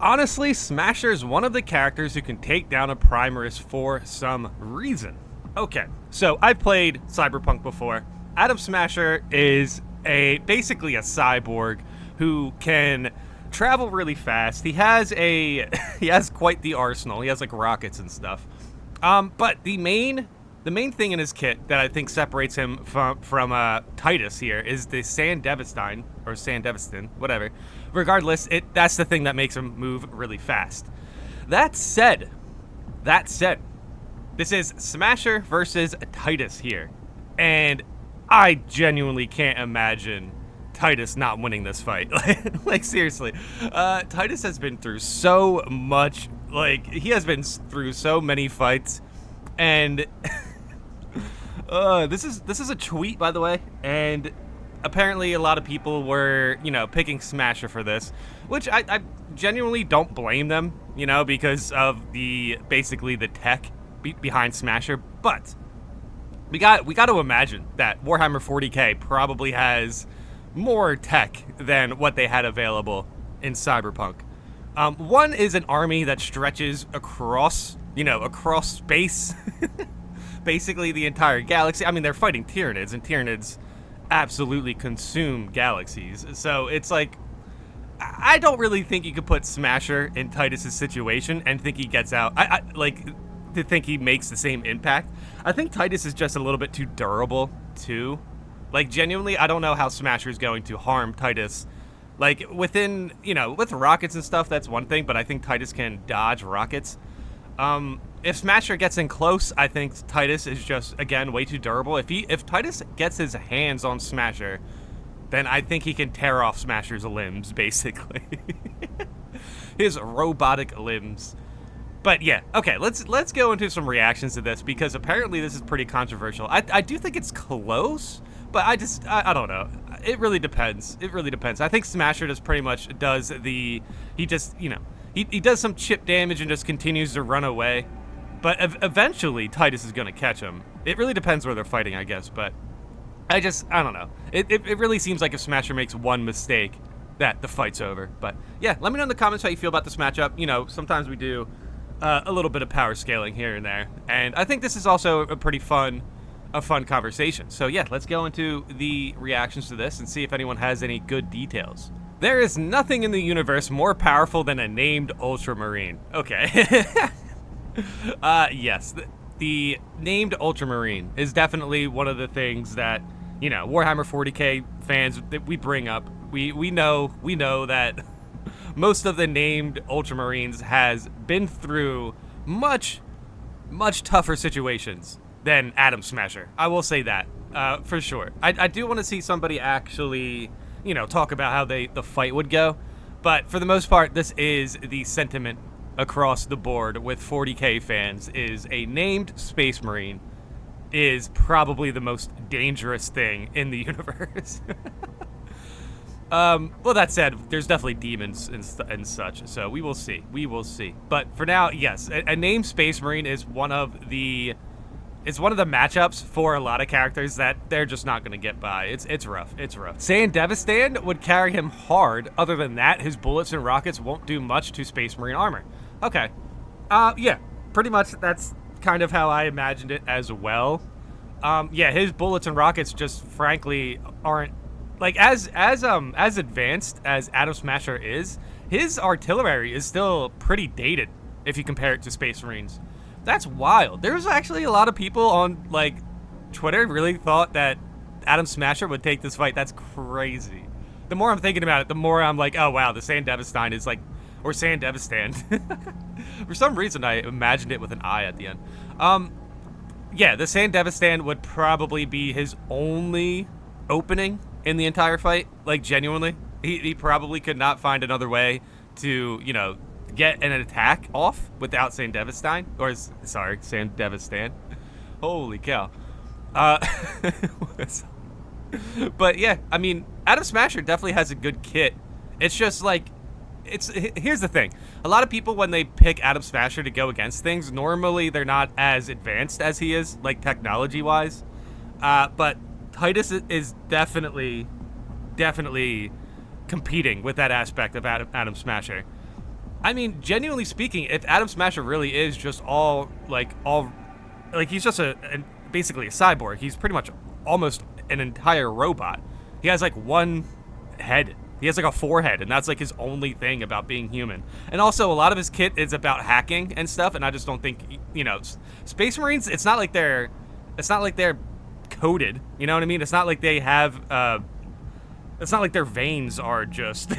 Honestly, Smasher is one of the characters who can take down a Primaris for some reason. Okay, so I've played Cyberpunk before. Adam Smasher is basically a cyborg who can travel really fast. He has he has quite the arsenal. He has like rockets and stuff. But the main thing in his kit that I think separates him from Titus here is the Sandevestein or Sandevestin, whatever. Regardless, that's the thing that makes him move really fast. That said, this is Smasher versus Titus here, and I genuinely can't imagine Titus not winning this fight. Like seriously, Titus has been through so much. Like he has been through so many fights, and this is a tweet, by the way, and apparently a lot of people were, picking Smasher for this, which I genuinely don't blame them, because of basically the tech behind Smasher. But we got to imagine that Warhammer 40K probably has more tech than what they had available in Cyberpunk. One is an army that stretches across space. Basically the entire galaxy. I mean, they're fighting Tyranids, and Tyranids absolutely consume galaxies. So it's like, I don't really think you could put Smasher in Titus's situation and think he gets out. I like to think he makes the same impact. I think Titus is just a little bit too durable too. Like genuinely, I don't know how Smasher is going to harm Titus. Like within, with rockets and stuff, that's one thing, but I think Titus can dodge rockets. If Smasher gets in close, I think Titus is just, again, way too durable. If Titus gets his hands on Smasher, then I think he can tear off Smasher's limbs, basically. His robotic limbs. But yeah, okay, let's go into some reactions to this, because apparently this is pretty controversial. I do think it's close, but I don't know. It really depends. I think Smasher just pretty much does he does some chip damage and just continues to run away. But eventually, Titus is going to catch him. It really depends where they're fighting, I guess. But I don't know. It really seems like if Smasher makes one mistake, that the fight's over. But yeah, let me know in the comments how you feel about this matchup. Sometimes we do a little bit of power scaling here and there. And I think this is also a pretty fun conversation. So yeah, let's go into the reactions to this and see if anyone has any good details. There is nothing in the universe more powerful than a named Ultramarine. Okay. Yes, the named Ultramarine is definitely one of the things that, Warhammer 40K fans that we bring up. We know that most of the named Ultramarines has been through much tougher situations than Adam Smasher. I will say that, for sure. I do want to see somebody actually, talk about how the fight would go. But for the most part, this is the sentiment across the board with 40K fans, is a named Space Marine is probably the most dangerous thing in the universe. Well, that said, there's definitely demons and such, so we will see. But for now, yes, a named Space Marine is one of the matchups for a lot of characters that they're just not going to get by. It's rough. Sandevestan would carry him hard. Other than that, his bullets and rockets won't do much to Space Marine armor. Okay. Yeah, pretty much that's kind of how I imagined it as well. Yeah, his bullets and rockets just frankly aren't like as advanced as Adam Smasher is. His artillery is still pretty dated if you compare it to Space Marines. That's wild. There's actually a lot of people on like Twitter really thought that Adam Smasher would take this fight. That's crazy. The more I'm thinking about it, the more I'm like, oh wow, the Sandevestein is like, or Sandevestan. For some reason, I imagined it with an I at the end. Yeah, the Sandevestan would probably be his only opening in the entire fight. Like genuinely, he probably could not find another way to, get an attack off without Sandevestein, or sorry, Sandevestan. Holy cow. But yeah, I mean, Adam Smasher definitely has a good kit. It's just like, here's the thing. A lot of people, when they pick Adam Smasher to go against things, normally they're not as advanced as he is, like technology-wise. But Titus is definitely competing with that aspect of Adam Smasher. I mean, genuinely speaking, if Atom Smasher really is just he's just basically a cyborg. He's pretty much almost an entire robot. He has like one head. He has like a forehead, and that's like his only thing about being human. And also, a lot of his kit is about hacking and stuff. And I just don't think, Space Marines. It's not like they're coded. You know what I mean? It's not like they have. It's not like their veins are just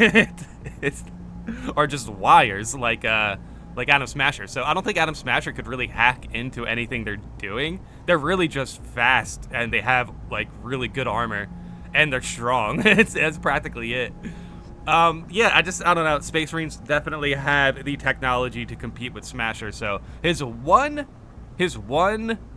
are just wires like Atom Smasher. So I don't think Atom Smasher could really hack into anything they're doing. They're really just fast, and they have like really good armor, and they're strong. That's practically it. Yeah, I don't know. Space Marines definitely have the technology to compete with Smasher. So his one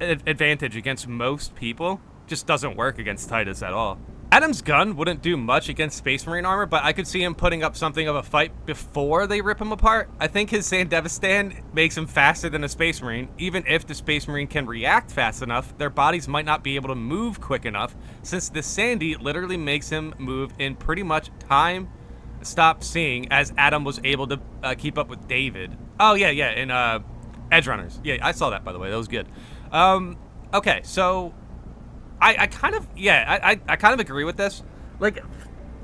advantage against most people just doesn't work against Titus at all. Adam's gun wouldn't do much against Space Marine armor, but I could see him putting up something of a fight before they rip him apart. I think his Sandevistan makes him faster than a Space Marine. Even if the Space Marine can react fast enough, their bodies might not be able to move quick enough, since the Sandy literally makes him move in pretty much time stop seeing, as Adam was able to keep up with David. Oh, yeah, in Edge Runners. Yeah, I saw that, by the way. That was good. Okay, so I kind of agree with this. Like,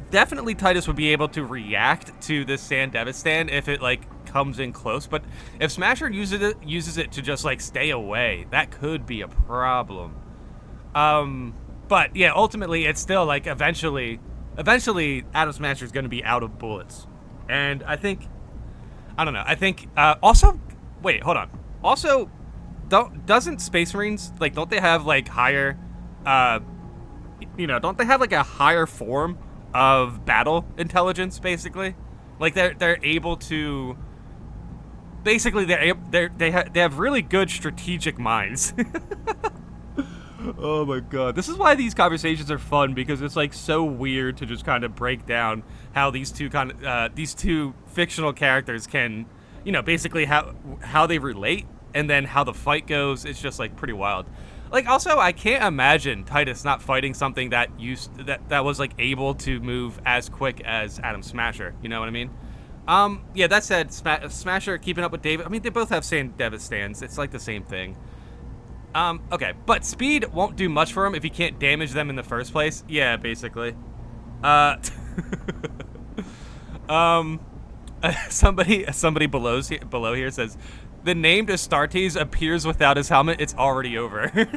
definitely Titus would be able to react to this Sandevistan if it, like, comes in close. But if Smasher uses it to just, like, stay away, that could be a problem. But, yeah, ultimately, it's still, like, eventually Atom Smasher is going to be out of bullets. And I think, also, wait, hold on. Also, doesn't Space Marines, like, don't they have, like, higher, don't they have, like, a higher form of battle intelligence, basically? Like, they're able to, basically, they have really good strategic minds. Oh my god. This is why these conversations are fun, because it's like so weird to just kind of break down how these two fictional characters can, basically how they relate, and then how the fight goes. It's just like pretty wild. Like, also, I can't imagine Titus not fighting something that was like able to move as quick as Atom Smasher. You know what I mean? Yeah, that said, Smasher keeping up with David. I mean, they both have Sandevistans. It's like the same thing. Okay, but speed won't do much for him if he can't damage them in the first place. Yeah, basically. Somebody below here says, the named Astartes appears without his helmet, it's already over.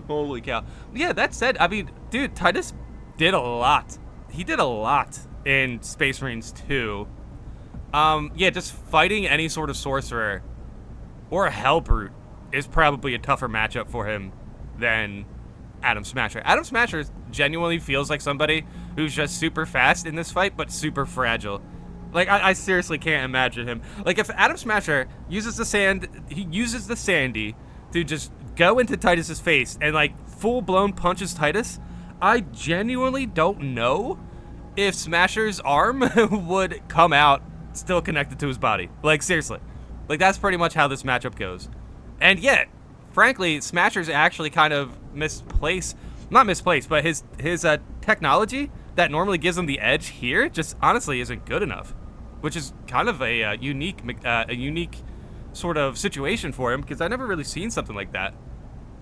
Holy cow. Yeah, that said, I mean, dude, Titus did a lot. He did a lot in Space Marines 2. Yeah, just fighting any sort of sorcerer or a Hellbrute is probably a tougher matchup for him than Atom Smasher. Atom Smasher genuinely feels like somebody who's just super fast in this fight, but super fragile. Like, I seriously can't imagine him. Like, if Atom Smasher uses the Sandy to just go into Titus's face and, like, full-blown punches Titus, I genuinely don't know if Smasher's arm would come out still connected to his body. Like, seriously. Like, that's pretty much how this matchup goes. And yet, frankly, Smasher's actually kind of not misplaced, but his technology that normally gives him the edge here just honestly isn't good enough, which is kind of a unique sort of situation for him, because I never really seen something like that.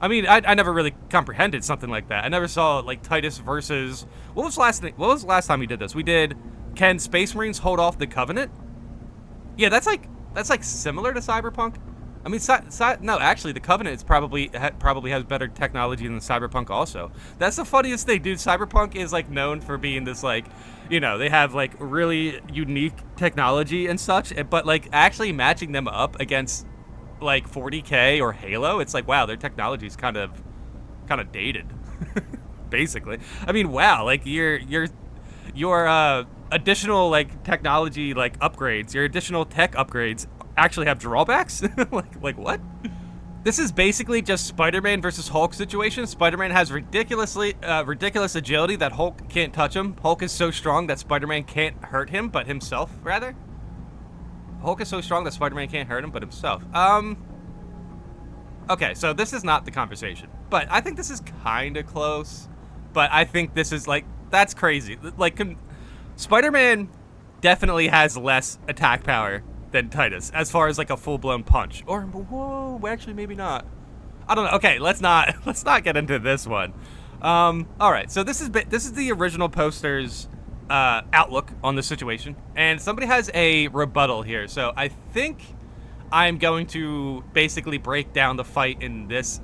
I mean, I never really comprehended something like that. I never saw, like, Titus versus, what was the last time we did this? We did, can Space Marines hold off the Covenant? Yeah, that's like similar to Cyberpunk. I mean, no, actually, the Covenant is probably has better technology than Cyberpunk also. That's the funniest thing, dude. Cyberpunk is, like, known for being this, like, they have, like, really unique technology and such, but, like, actually matching them up against, like, 40K or Halo, it's like, wow, their technology is kind of dated, basically. I mean, wow, like, your additional, like, technology, like, upgrades, your additional tech upgrades actually have drawbacks? like what? This is basically just Spider-Man versus Hulk situation. Spider-Man has ridiculous agility that Hulk can't touch him. Hulk is so strong that Spider-Man can't hurt him, but himself, rather. Hulk is so strong that Spider-Man can't hurt him, but himself. Okay, so this is not the conversation, but I think this is kind of close. But I think this is, like, that's crazy. Like, Spider-Man definitely has less attack power than Titus as far as like a full-blown punch. Or whoa, actually maybe not. I don't know. Okay, let's not get into this one. All right, so this is the original poster's outlook on the situation, and somebody has a rebuttal here. So I think I'm going to basically break down the fight in this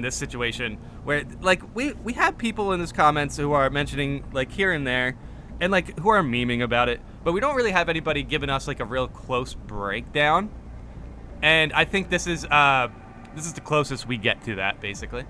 situation where like we have people in this comments who are mentioning like here and there and like who are memeing about it, but we don't really have anybody giving us like a real close breakdown. And I think this is the closest we get to that, basically.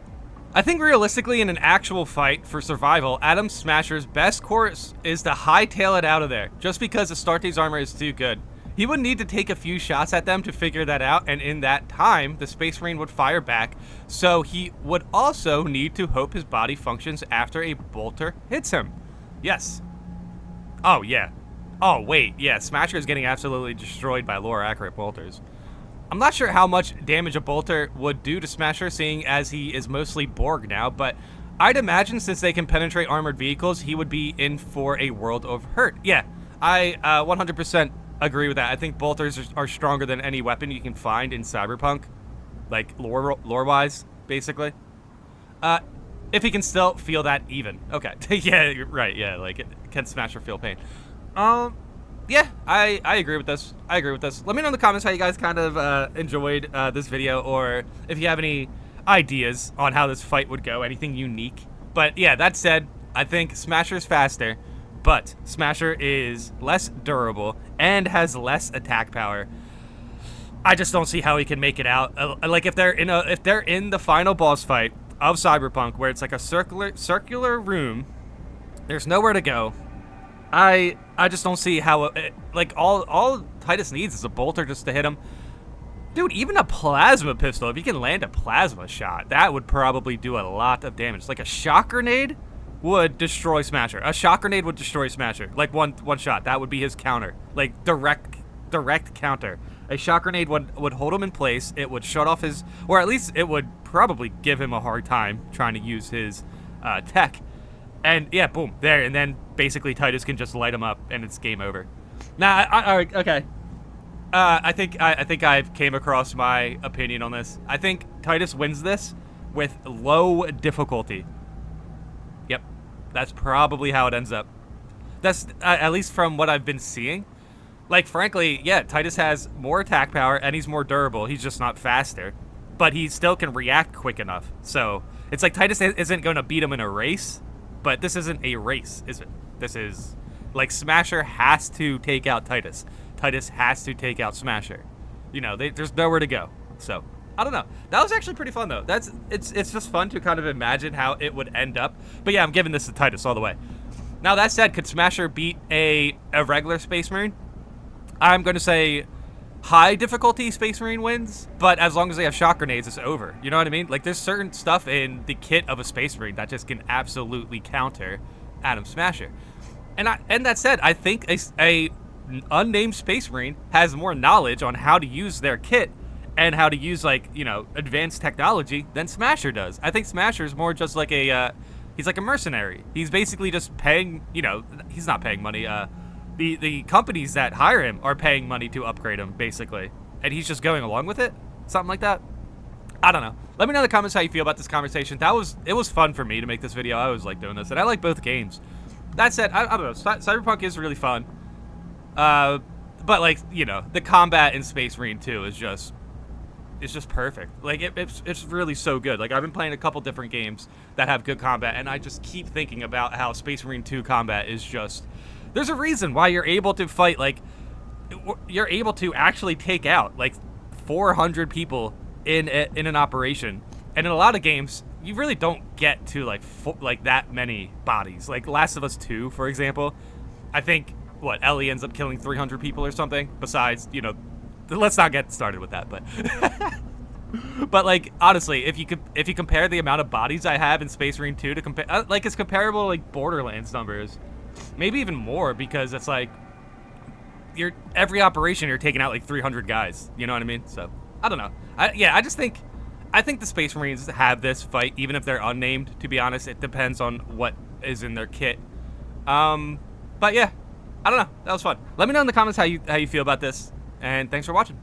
I think realistically in an actual fight for survival, Adam Smasher's best course is to hightail it out of there, just because Astarte's armor is too good. He would need to take a few shots at them to figure that out, and in that time, the Space Marine would fire back, so he would also need to hope his body functions after a bolter hits him. Yes. Oh, yeah. Oh, wait, yeah, Smasher is getting absolutely destroyed by lower accurate bolters. I'm not sure how much damage a bolter would do to Smasher, seeing as he is mostly Borg now, but I'd imagine since they can penetrate armored vehicles, he would be in for a world of hurt. Yeah, I 100% agree with that. I think bolters are stronger than any weapon you can find in Cyberpunk, like lore-wise, basically. If he can still feel that even. Okay, yeah, right, yeah, like, can Smasher feel pain? Yeah, I agree with this. I agree with this. Let me know in the comments how you guys kind of enjoyed this video, or if you have any ideas on how this fight would go, anything unique. But yeah, that said, I think Smasher's faster, but Smasher is less durable and has less attack power. I just don't see how he can make it out. Like if they're in the final boss fight of Cyberpunk, where it's like a circular room, there's nowhere to go. I just don't see how like all Titus needs is a bolter just to hit him. Dude, even a plasma pistol, if you can land a plasma shot, that would probably do a lot of damage. Like a shock grenade would destroy Smasher. A shock grenade would destroy Smasher. Like one shot. That would be his counter. Like direct counter. A shock grenade would hold him in place. It would shut off his, or at least it would probably give him a hard time trying to use his tech. And yeah, boom, there. And then basically Titus can just light him up and it's game over. Now, okay. I think I've came across my opinion on this. I think Titus wins this with low difficulty. Yep, that's probably how it ends up. That's at least from what I've been seeing. Like, frankly, yeah, Titus has more attack power and he's more durable. He's just not faster, but he still can react quick enough. So it's like Titus isn't going to beat him in a race, but this isn't a race, is it? This is like Smasher has to take out Titus. Titus has to take out Smasher. You know, there's nowhere to go. So I don't know. That was actually pretty fun though. It's just fun to kind of imagine how it would end up. But yeah, I'm giving this to Titus all the way. Now that said, could Smasher beat a regular Space Marine? I'm going to say high difficulty Space Marine wins, but as long as they have shock grenades, it's over. You know what I mean? Like there's certain stuff in the kit of a Space Marine that just can absolutely counter Adam Smasher. And that said, I think a unnamed Space Marine has more knowledge on how to use their kit and how to use, like, you know, advanced technology than Smasher does. I think Smasher's more just like he's like a mercenary. He's basically just paying, you know, he's not paying money. The companies that hire him are paying money to upgrade him, basically. And he's just going along with it? Something like that? I don't know. Let me know in the comments how you feel about this conversation. It was fun for me to make this video. I always like doing this, and I like both games. That said, I don't know. Cyberpunk is really fun. But, like, you know, the combat in Space Marine 2 is just... It's just perfect. Like, it's really so good. Like, I've been playing a couple different games that have good combat, and I just keep thinking about how Space Marine 2 combat is just... There's a reason why you're able to fight, like... You're able to actually take out, like, 400 people in an operation. And in a lot of games, you really don't get to, like, that many bodies. Like, Last of Us 2, for example. I think, Ellie ends up killing 300 people or something, besides, you know... Let's not get started with that, but... But, like, honestly, if you compare the amount of bodies I have in Space Marine 2 to compare... like, it's comparable to, like, Borderlands numbers. Maybe even more, because it's, like... Every operation, you're taking out, like, 300 guys. You know what I mean? So, I don't know. I think the Space Marines have this fight, even if they're unnamed, to be honest. It depends on what is in their kit. But, yeah. I don't know. That was fun. Let me know in the comments how you feel about this, and thanks for watching.